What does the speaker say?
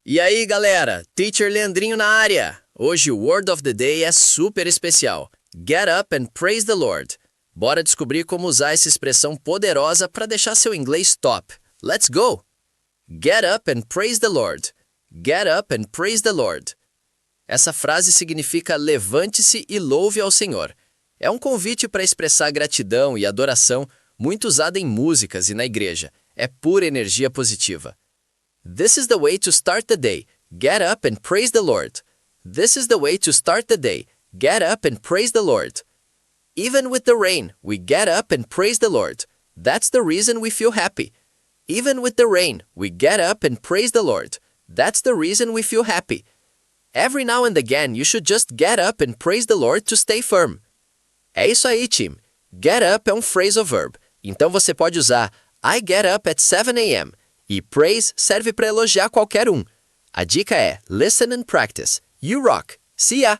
E aí, galera? Teacher Leandrinho na área! Hoje o Word of the Day é super especial. Get up and praise the Lord. Bora descobrir como usar essa expressão poderosa para deixar seu inglês top. Let's go! Get up and praise the Lord. Get up and praise the Lord. Essa frase significa levante-se e louve ao Senhor. É um convite para expressar gratidão e adoração, muito usada em músicas e na igreja. É pura energia positiva. This is the way to start the day. Get up and praise the Lord. This is the way to start the day. Get up and praise the Lord. Even with the rain, we get up and praise the Lord. That's the reason we feel happy. Even with the rain, we get up and praise the Lord. That's the reason we feel happy. Every now and again, you should just get up and praise the Lord to stay firm. É isso aí, time. Get up é um phrasal verb. Então você pode usar I get up at 7 a.m. E praise serve para elogiar qualquer um. A dica é listen and practice. You rock. See ya!